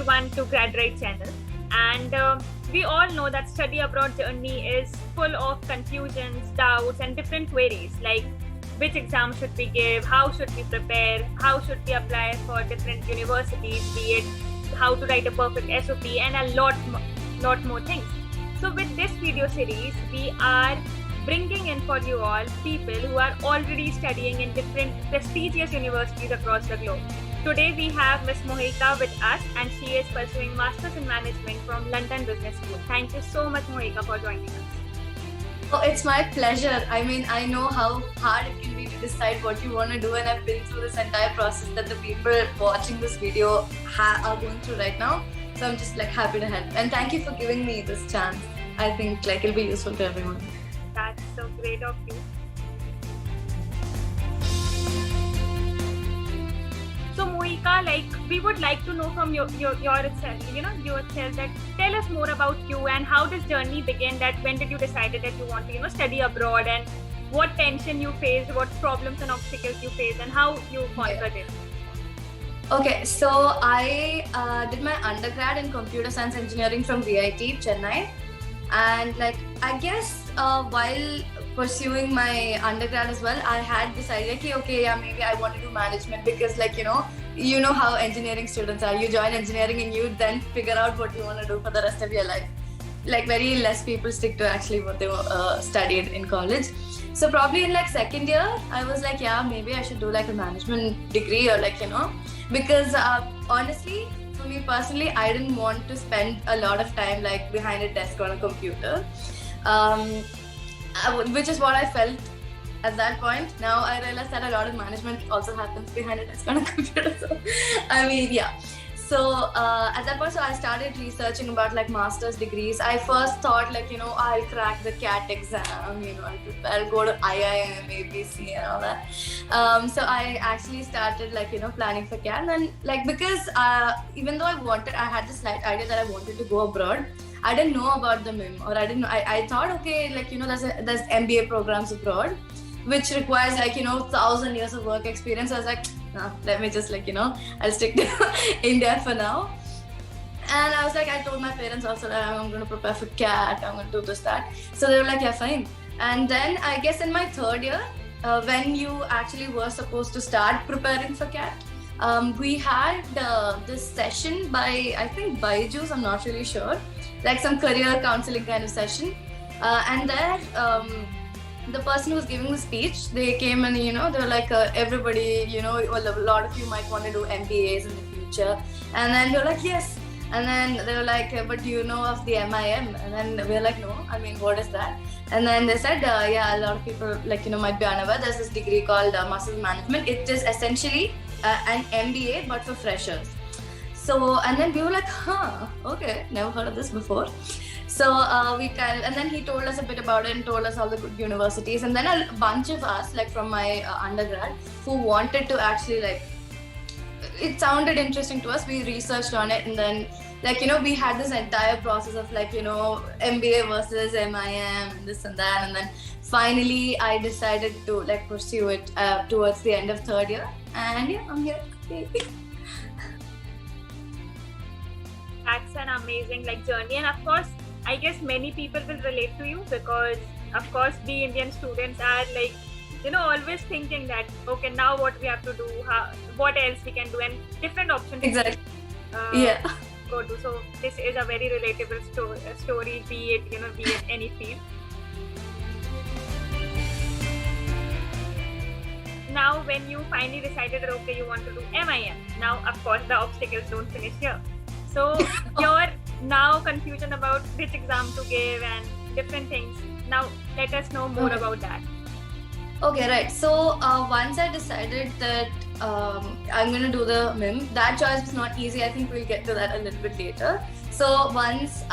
everyone to Graduate channel. And we all know that study abroad journey is full of confusions, doubts, and different queries like which exam should we give, how should we prepare, how should we apply for different universities, be it how to write a perfect SOP, and a lot more things. So with this video series, we are bringing in for you all people who are already studying in different prestigious universities across the globe. Today we have Ms. Mohika with us, and she is pursuing Masters in Management from London Business School. Thank you so much, Mohika, for joining us. Oh, it's my pleasure. I mean, I know how hard it can be to decide what you want to do, and I've been through this entire process that the people watching this video are going through right now. So I'm just like happy to help, and thank you for giving me this chance. I think like it'll be useful to everyone. That's so great of you. So Mohika, like we would like to know from your itself, yourself, that tell us more about you and how this journey began. That when did you decided that you want to study abroad, and what tension you faced, what problems and obstacles you faced, and how you conquered it. Okay, so I did my undergrad in computer science engineering from VIT Chennai, and like I guess while pursuing my undergrad as well, I had this idea, okay, yeah, maybe I want to do management, because like you know how engineering students are. You join engineering and you then figure out what you want to do for the rest of your life. Like very less people stick to actually what they studied in college. So probably in like second year, I was like, yeah, maybe I should do like a management degree, or like because honestly, for me personally, I didn't want to spend a lot of time like behind a desk on a computer, which is what I felt at that point. Now I realize that a lot of management also happens behind a desk on a computer. So I mean, yeah. So at that point, so I started researching about like master's degrees. I first thought like, I'll crack the CAT exam, I'll go to IIM, ABC and all that. So I actually started like, planning for CAT, and like, because even though I had this slight idea that I wanted to go abroad, I didn't know about the MIM, or I didn't know, I thought, okay, like, there's MBA programs abroad, which requires like, 1,000 years of work experience. I was like, no, let me just like, I'll stick to India for now. And I was like, I told my parents also that I'm going to prepare for CAT, I'm going to do this, that. So they were like, yeah, fine. And then I guess in my third year, when you actually were supposed to start preparing for CAT, we had this session by, I think, Byju's, I'm not really sure, like some career counseling kind of session. And there, the person who was giving the speech, they came and they were like, everybody, a lot of you might want to do MBAs in the future. And then we were like, yes. And then they were like, but do you know of the MIM? And then we were like, no, I mean, what is that? And then they said, yeah, a lot of people like, might be unaware. There's this degree called Masters in Management. It is essentially an MBA, but for freshers. So, and then we were like, okay, never heard of this before. So and then he told us a bit about it and told us all the good universities. And then a bunch of us, like from my undergrad, who wanted to actually like, it sounded interesting to us. We researched on it, and then like, we had this entire process of like, MBA versus MIM and this and that. And then finally I decided to like pursue it towards the end of third year. And yeah, I'm here. That's an amazing like journey, and of course, I guess many people will relate to you, because of course we Indian students are like, always thinking that, okay, now what we have to do, what else we can do, and different options. Exactly. Go to. So this is a very relatable story, be it any field. Now, when you finally decided that, okay, you want to do MIM, now of course the obstacles don't finish here. So your now confusion about which exam to give and different things. Now let us know more about that. Okay, right. So once I decided that I'm going to do the MIM, that choice was not easy. I think we'll get to that a little bit later. So once,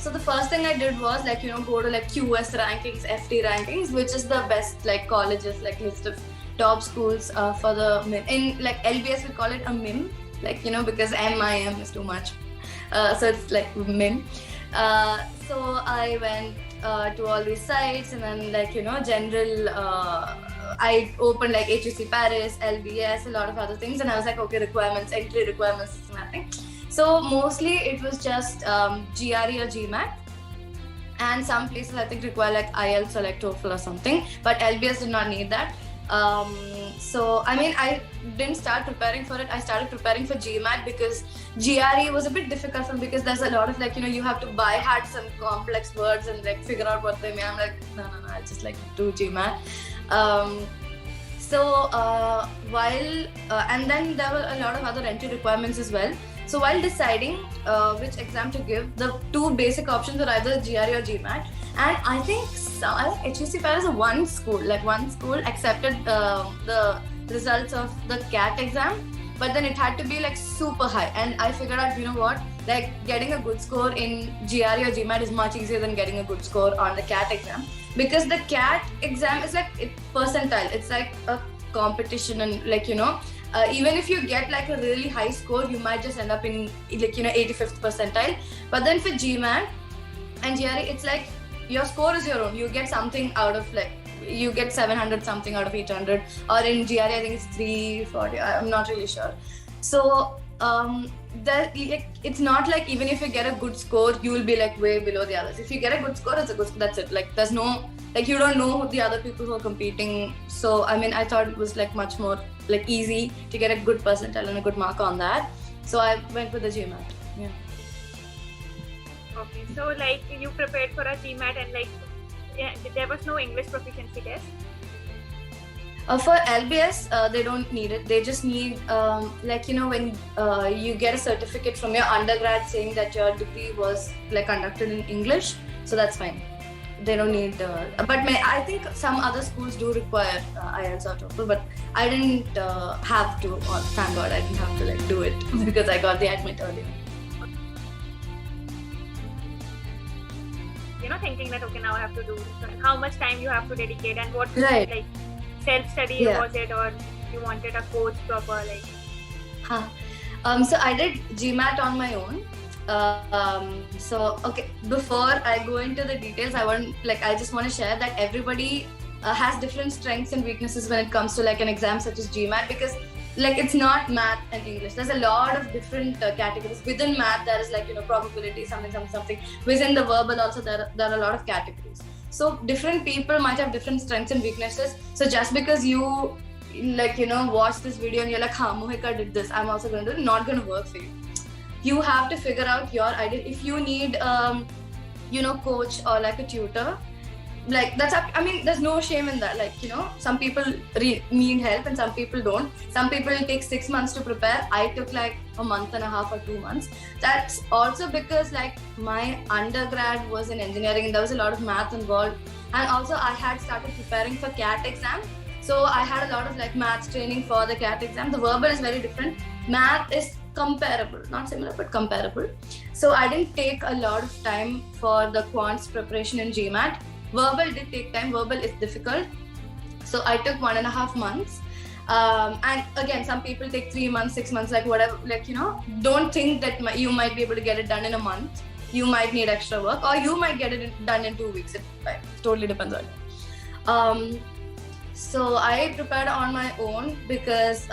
so the first thing I did was like, go to like QS rankings, FT rankings, which is the best like colleges, like list of top schools for the MIM. In like LBS, we call it a MIM, like, because MIM is too much. So it's like MIM. So I went to all these sites, and then like, general, I opened like HEC Paris, LBS, a lot of other things. And I was like, okay, requirements, entry requirements, nothing. So mostly it was just GRE or GMAT. And some places I think require like IELTS or like TOEFL or something, but LBS did not need that. So I mean, I didn't start preparing for it. I started preparing for GMAT because GRE was a bit difficult for me because there's a lot of like, you know, you have to buy hard some complex words and like figure out what they mean. I'm like, no, I'll just like do GMAT. And then there were a lot of other entry requirements as well. So while deciding which exam to give, the two basic options were either GRE or GMAT. And I think HEC Paris one school accepted the results of the CAT exam, but then it had to be like super high. And I figured out, you know what, like getting a good score in GRE or GMAT is much easier than getting a good score on the CAT exam, because the CAT exam is like percentile. It's like a competition, and like, you know, even if you get like a really high score, you might just end up in like, you know, 85th percentile. But then for GMAT and GRE, it's like your score is your own. You get something out of like, you get 700 something out of 800, or in GRE I think it's 340. I'm not really sure. So it's not like even if you get a good score, you will be like way below the others. If you get a good score, it's a good. That's it. Like there's no, like, you don't know the other people who are competing. So I mean, I thought it was like much more like easy to get a good percentile and a good mark on that. So I went with the GMAT. Yeah. Okay, so like you prepared for a GMAT and like there was no English proficiency test? For LBS, they don't need it. They just need, like, you know, when you get a certificate from your undergrad saying that your degree was like conducted in English, so that's fine. They don't need, but I think some other schools do require IELTS or TOEFL, but I didn't have to. Or, thank God, I didn't have to like do it because I got the admit earlier. You know, thinking that okay, now I have to do. So how much time you have to dedicate, and what right. Like self-study was it, or you wanted a coach proper like? So I did GMAT on my own. So okay, before I go into the details, I just want to share that everybody has different strengths and weaknesses when it comes to like an exam such as GMAT, because like it's not math and English. There's a lot of different categories. Within math, there is like, you know, probability, something. Within the verbal also, there are a lot of categories. So different people might have different strengths and weaknesses. So just because you like, you know, watch this video and you're like, Mohika did this, I'm also going to do it, not going to work for you. You have to figure out your idea. If you need, you know, coach or like a tutor, like that's up. I mean, there's no shame in that. Like, you know, some people need help and some people don't. Some people take 6 months to prepare. I took like a month and a half or 2 months. That's also because like my undergrad was in engineering and there was a lot of math involved. And also I had started preparing for CAT exam. So I had a lot of like math training for the CAT exam. The verbal is very different. Math is comparable, not similar, but comparable. So I didn't take a lot of time for the quants preparation in GMAT. Verbal did take time. Verbal is difficult. So I took 1.5 months. And again, some people take 3 months, 6 months, like whatever, like, you know, don't think that you might be able to get it done in a month. You might need extra work, or you might get it done in 2 weeks. It totally depends on you. So I prepared on my own because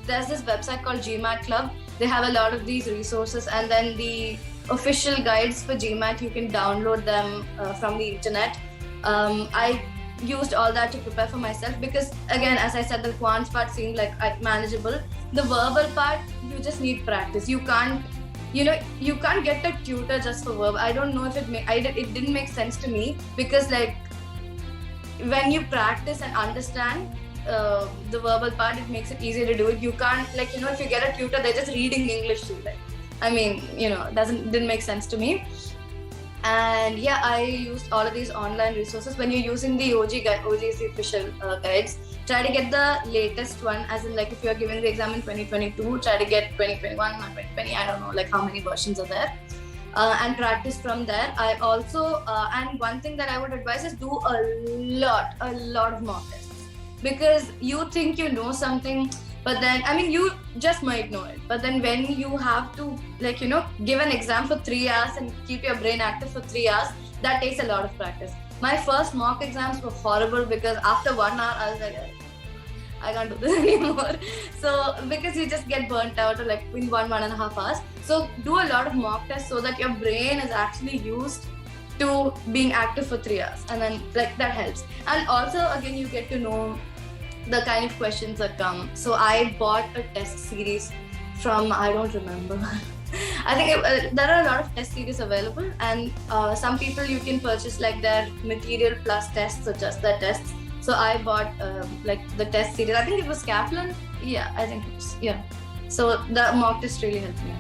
there's this website called GMAT Club. They have a lot of these resources, and then the official guides for GMAT, you can download them from the internet. I used all that to prepare for myself because, again, as I said, the quants part seemed like manageable. The verbal part, you just need practice. You can't get a tutor just for verbal. I don't know if it didn't make sense to me, because like when you practice and understand the verbal part, it makes it easier to do it. You can't, like, you know, if you get a tutor, they're just reading English to you. Like, I mean, you know, didn't make sense to me. And yeah, I used all of these online resources. When you're using the OG is the official guides, try to get the latest one, as in like if you're giving the exam in 2022, try to get 2021 or 2020, I don't know like how many versions are there, and practice from there. I also, and one thing that I would advise is do a lot of mock tests, because you think you know something, but then, I mean, you just might know it. But then when you have to, like, you know, give an exam for 3 hours and keep your brain active for 3 hours, that takes a lot of practice. My first mock exams were horrible because after 1 hour, I was like, I can't do this anymore. So because you just get burnt out or like in 1.5 hours. So do a lot of mock tests so that your brain is actually used to being active for 3 hours, and then like that helps. And also again you get to know the kind of questions that come. So I bought a test series from, I don't remember. I think there are a lot of test series available, and some people you can purchase like their material plus tests, so just the tests. So I bought like the test series. I think it was Kaplan. Yeah, I think it was. Yeah. So the mock test really helped me.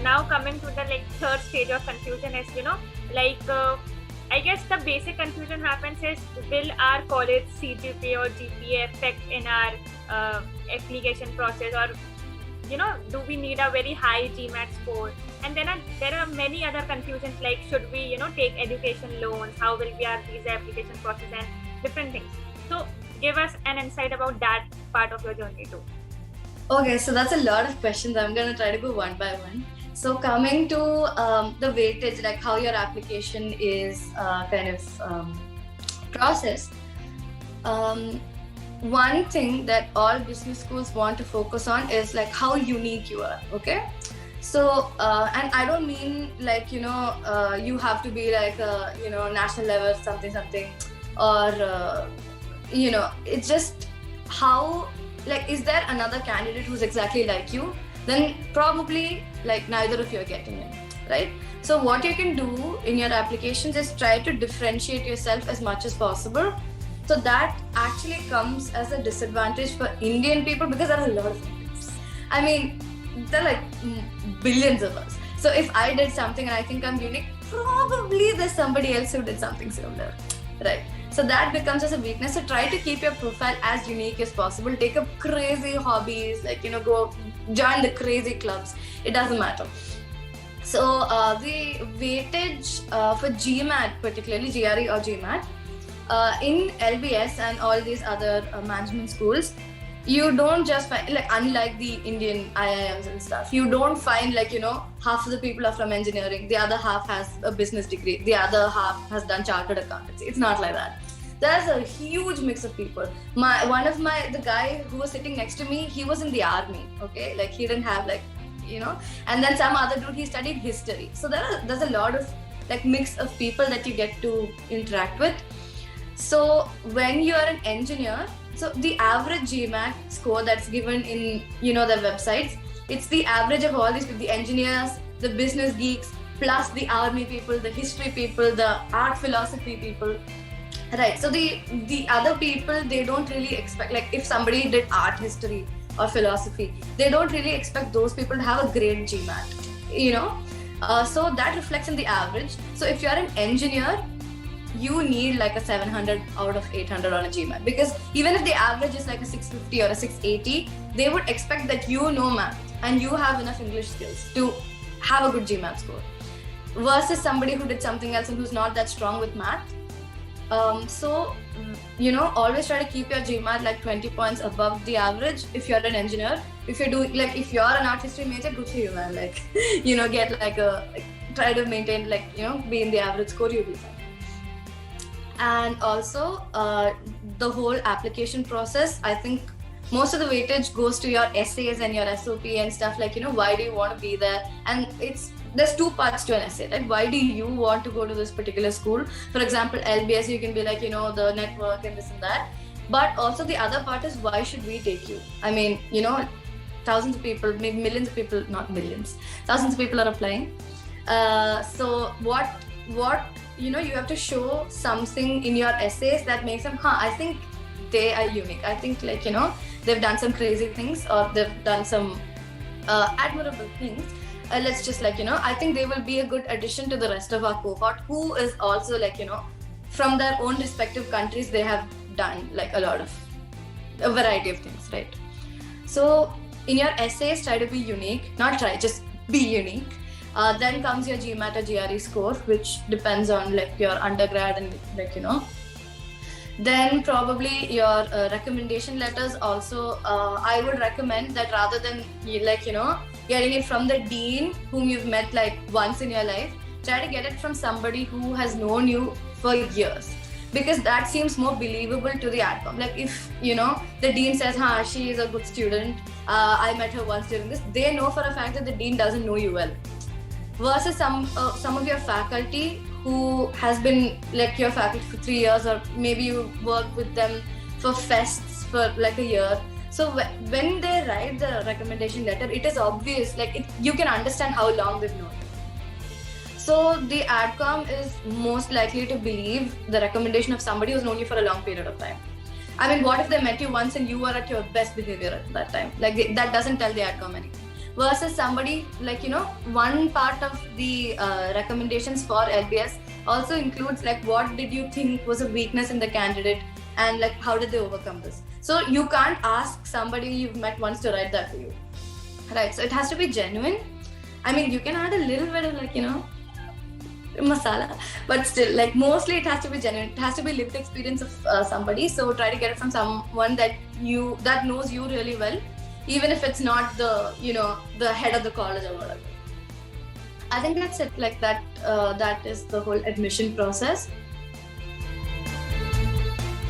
Now coming to the like third stage of confusion is, I guess the basic confusion happens is, will our college CGPA or GPA affect in our application process, or do we need a very high GMAT score? And then there are many other confusions like, should we take education loans, how will be our visa application process, and different things. So give us an insight about that part of your journey too. Okay, so that's a lot of questions. I'm gonna try to go one by one. So coming to the weightage, like how your application is processed. One thing that all business schools want to focus on is like how unique you are. Okay, so and I don't mean like you have to be like national level something, or it's just how, like, is there another candidate who's exactly like you? Then probably like neither of you are getting it, right? So what you can do in your applications is try to differentiate yourself as much as possible. So that actually comes as a disadvantage for Indian people because there are a lot of Indians. I mean, there are like billions of us. So if I did something and I think I'm unique, probably there's somebody else who did something similar, right? So that becomes as a weakness. So try to keep your profile as unique as possible. Take up crazy hobbies, like, go join the crazy clubs. It doesn't matter. So the weightage for GMAT, particularly GRE or GMAT, in LBS and all these other management schools, you don't just find, like, unlike the Indian IIMs and stuff, you don't find like, half of the people are from engineering, the other half has a business degree, the other half has done chartered accountancy. It's not like that. There's a huge mix of people. The guy who was sitting next to me, he was in the army, okay? Like, he didn't have like, and then some other dude, he studied history. So there's a lot of like mix of people that you get to interact with. So when you're an engineer, so the average GMAT score that's given in, their websites, it's the average of all these, the engineers, the business geeks, plus the army people, the history people, the art philosophy people, right? So the other people, they don't really expect, like if somebody did art history or philosophy, they don't really expect those people to have a great GMAT, so that reflects in the average. So if you're an engineer, you need like a 700 out of 800 on a GMAT, because even if the average is like a 650 or a 680, they would expect that you know math and you have enough English skills to have a good GMAT score, versus somebody who did something else and who's not that strong with math. So always try to keep your GMAT like 20 points above the average if you're an engineer. If you're doing, like, if you're an art history major, good for you, man. Like, get like try to maintain, like, be in the average score, you'll be fine. And also the whole application process, I think most of the weightage goes to your essays and your SOP and stuff, like, why do you want to be there? And there's two parts to an essay, right? Why do you want to go to this particular school? For example, LBS, you can be like, the network and this and that. But also the other part is, why should we take you? I mean, thousands of people, maybe millions of people, not millions, thousands of people are applying. So what you have to show something in your essays that makes them, I think they are unique. I think, like, they've done some crazy things, or they've done some admirable things. Let's just, like, I think they will be a good addition to the rest of our cohort, who is also, like, from their own respective countries, they have done like a variety of things, right? So in your essays, try to be unique, just be unique. Then comes your GMAT or GRE score, which depends on like your undergrad and like, Then probably your recommendation letters also, I would recommend that rather than getting it from the dean whom you've met like once in your life, try to get it from somebody who has known you for years. because that seems more believable to the adcom. Like if the dean says, she is a good student, I met her once during this, they know for a fact that the dean doesn't know you well. Versus some of your faculty who has been like your faculty for 3 years, or maybe you work with them for fests for like a year. So when they write the recommendation letter, it is obvious, like you can understand how long they've known. So the adcom is most likely to believe the recommendation of somebody who's known you for a long period of time. I mean, what if they met you once and you were at your best behavior at that time? Like that doesn't tell the adcom anything. Versus somebody like, one part of the recommendations for LBS also includes like what did you think was a weakness in the candidate and like how did they overcome this. So you can't ask somebody you've met once to write that for you. Right, so it has to be genuine. I mean, you can add a little bit of like, masala, but still, like mostly it has to be genuine. It has to be lived experience of somebody. So try to get it from someone that knows you really well, even if it's not the the head of the college or whatever. I think that's it. Like that is the whole admission process.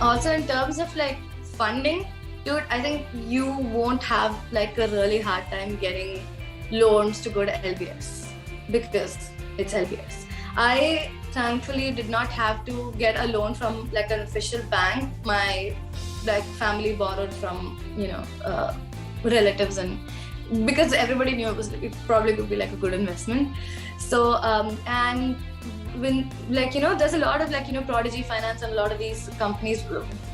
Also, in terms of like funding, dude, I think you won't have like a really hard time getting loans to go to LBS because it's LBS. I thankfully did not have to get a loan from like an official bank. My like family borrowed from relatives, and because everybody knew it probably would be like a good investment. So and when like there's a lot of like Prodigy Finance and a lot of these companies,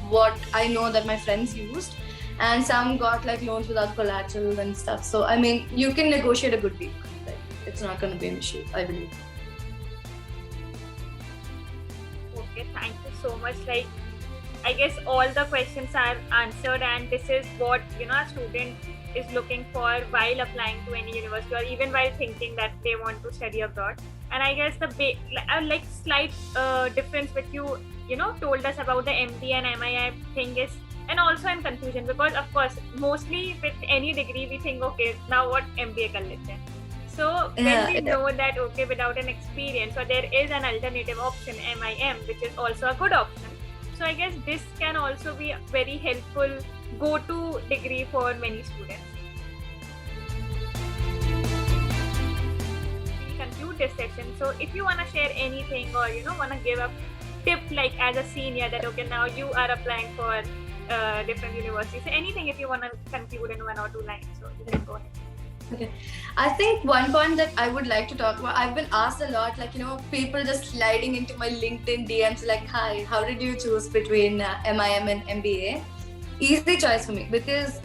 what I know that my friends used, and some got like loans without collateral and stuff. So I mean, you can negotiate a good deal. Like, it's not going to be an issue, I believe. Okay, thank you so much. Like, I guess all the questions are answered, and this is what a student is looking for while applying to any university, or even while thinking that they want to study abroad. And I guess the slight difference which you told us about the MBA and MII thing is, and also I'm confusion because of course mostly with any degree we think, okay, now what MBA kar lete hain. So when we know that okay, without an experience, or there is an alternative option, MIM, which is also a good option. So I guess this can also be a very helpful go-to degree for many students. We conclude this session. So if you want to share anything, or want to give a tip, like as a senior, that okay, now you are applying for different universities. So anything if you want to conclude in 1 or 2 lines, so you can go ahead. Okay, I think one point that I would like to talk about, I've been asked a lot, like people just sliding into my LinkedIn DMs like, hi, how did you choose between MIM and MBA? Easy choice for me, because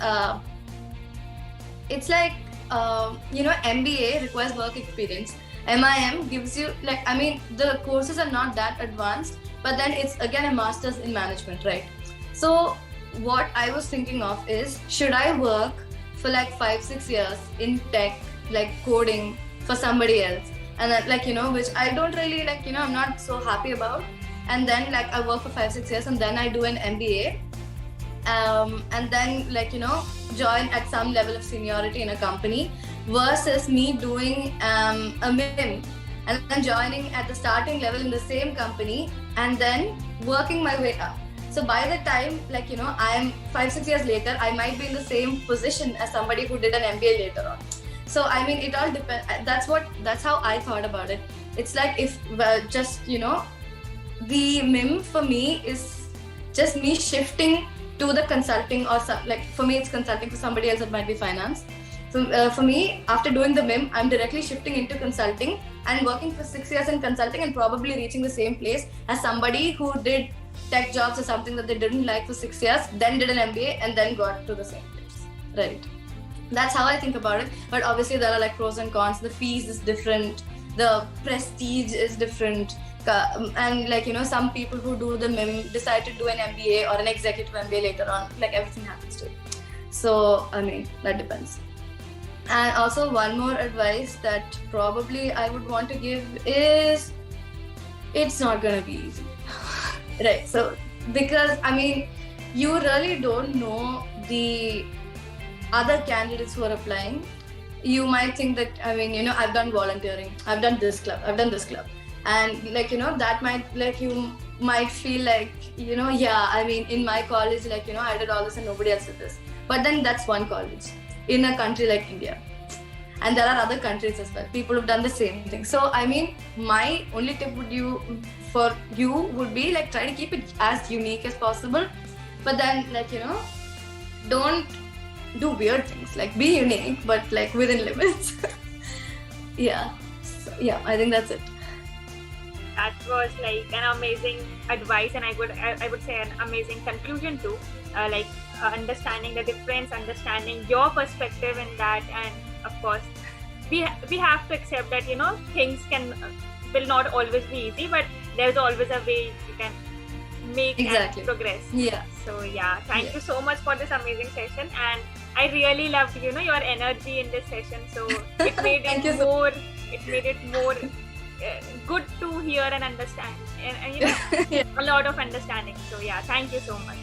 it's like MBA requires work experience. MIM gives you like, I mean, the courses are not that advanced, but then it's again a master's in management, right? So what I was thinking of is, should I work for like 5-6 years in tech, like coding for somebody else, and that like which I don't really like, I'm not so happy about, and then like I work for 5-6 years and then I do an MBA, and then like join at some level of seniority in a company, versus me doing a MIM and then joining at the starting level in the same company and then working my way up. So by the time like I'm 5-6 years later, I might be in the same position as somebody who did an MBA later on. So I mean, it all depends. That's how I thought about it. It's like if just the MIM for me is just me shifting to the consulting, or like for me it's consulting, for somebody else it might be finance. So for me, after doing the MIM, I'm directly shifting into consulting and working for 6 years in consulting, and probably reaching the same place as somebody who did tech jobs or something that they didn't like for 6 years, then did an MBA and then got to the same place, right? That's how I think about it. But obviously there are like pros and cons. The fees is different, the prestige is different, and like some people who do the MIM decide to do an MBA or an executive MBA later on, like everything happens to it. So I mean, that depends. And also one more advice that probably I would want to give is, it's not gonna be easy. Right, so because I mean, you really don't know the other candidates who are applying. You might think that, I mean, I've done volunteering, I've done this club, and like that might like you might feel like, yeah, I mean, in my college, like, I did all this and nobody else did this. But then that's one college in a country like India. And there are other countries as well. People who've done the same thing. So, I mean, my only tip for you would be like, try to keep it as unique as possible. But then, like, don't do weird things. Like, be unique, but like within limits. Yeah. So, yeah, I think that's it. That was like an amazing advice, and I would say an amazing conclusion too. Understanding the difference, understanding your perspective in that, and of course, we have to accept that things will not always be easy, but there's always a way you can make and progress. Yeah. So yeah, thank you so much for this amazing session, and I really loved your energy in this session. So it made it made it more good to hear and understand, and Yeah. a lot of understanding. So yeah, thank you so much.